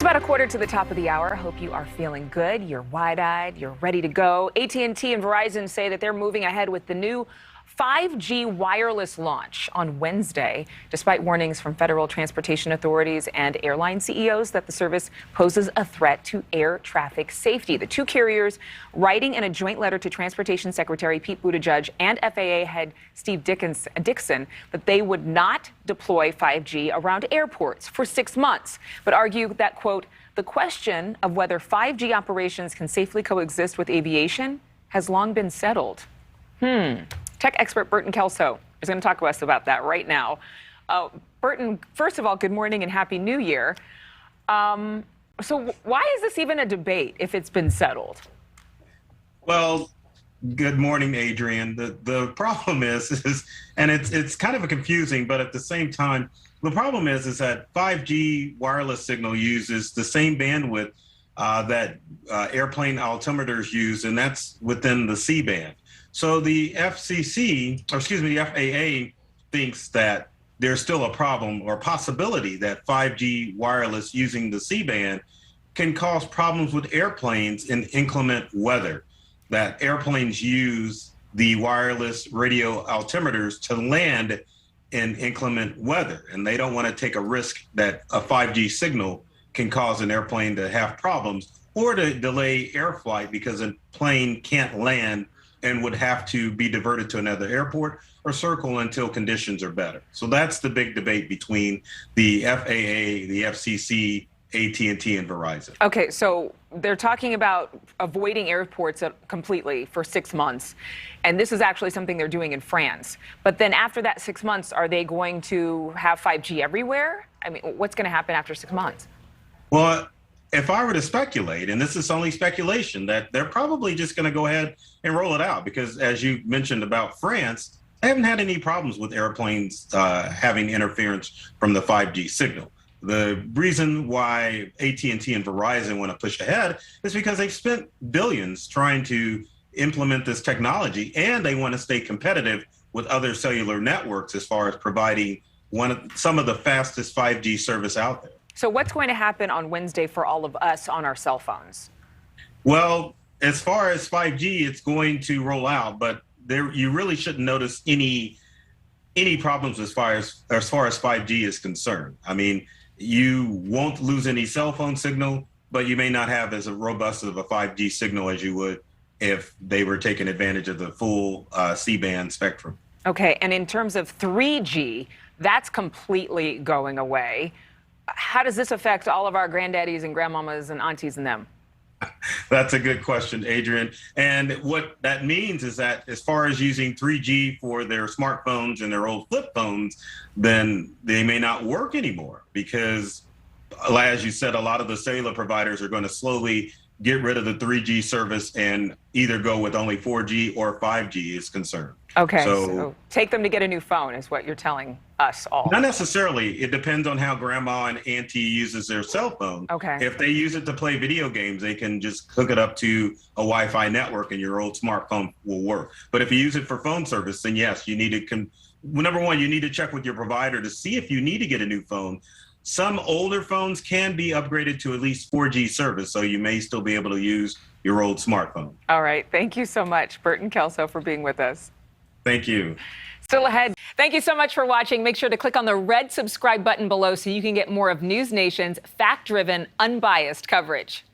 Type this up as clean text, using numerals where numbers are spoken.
It's about a quarter to the top of the hour. Hope you are feeling good. You're wide-eyed. You're ready to go. AT&T and Verizon say that they're moving ahead with the new 5G wireless launch on Wednesday, despite warnings from federal transportation authorities and airline CEOs that the service poses a threat to air traffic safety. The two carriers writing in a joint letter to Transportation Secretary Pete Buttigieg and FAA head Steve Dickson that they would not deploy 5G around airports for 6 months, but argue that, quote, the question of whether 5G operations can safely coexist with aviation has long been settled. Tech expert Burton Kelso is going to talk to us about that right now. Burton, first of all, good morning and Happy New Year. So why is this even a debate if it's been settled? Well, good morning, Adrian. The problem is and it's kind of confusing, but at the same time, the problem is that 5G wireless signal uses the same bandwidth that airplane altimeters use, and that's within the C-band. So the the FAA thinks that there's still a problem or possibility that 5G wireless using the C-band can cause problems with airplanes in inclement weather, that airplanes use the wireless radio altimeters to land in inclement weather, and they don't want to take a risk that a 5G signal can cause an airplane to have problems or to delay air flight because a plane can't land and would have to be diverted to another airport or circle until conditions are better. So that's the big debate between the FAA, the FCC, AT&T, and Verizon. Okay, so they're talking about avoiding airports completely for 6 months, and this is actually something they're doing in France. But then after that 6 months, are they going to have 5G everywhere? I mean, what's going to happen after 6 months? Well, if I were to speculate, and this is only speculation, that they're probably just going to go ahead and roll it out because, as you mentioned about France, they haven't had any problems with airplanes having interference from the 5G signal. The reason why AT&T and Verizon want to push ahead is because they've spent billions trying to implement this technology, and they want to stay competitive with other cellular networks as far as providing some of the fastest 5G service out there. So what's going to happen on Wednesday for all of us on our cell phones? Well, as far as 5G, it's going to roll out, but you really shouldn't notice any problems as far as 5G is concerned. I mean, you won't lose any cell phone signal, but you may not have as robust of a 5G signal as you would if they were taking advantage of the full C-band spectrum. Okay, and in terms of 3G, that's completely going away. How does this affect all of our granddaddies and grandmamas and aunties and them? That's a good question, Adrian. And what that means is that as far as using 3G for their smartphones and their old flip phones, then they may not work anymore because, as you said, a lot of the cellular providers are going to slowly get rid of the 3G service and either go with only 4G or 5G is concerned. Okay, so take them to get a new phone is what you're telling us all. Not necessarily. It depends on how grandma and auntie uses their cell phone. Okay. If they use it to play video games, they can just hook it up to a Wi-Fi network and your old smartphone will work. But if you use it for phone service, then yes, you need to, number one, you need to check with your provider to see if you need to get a new phone. Some older phones can be upgraded to at least 4G service, so you may still be able to use your old smartphone. All right. Thank you so much, Burton Kelso, for being with us. Thank you. Still ahead. Thank you so much for watching. Make sure to click on the red subscribe button below so you can get more of News Nation's fact-driven, unbiased coverage.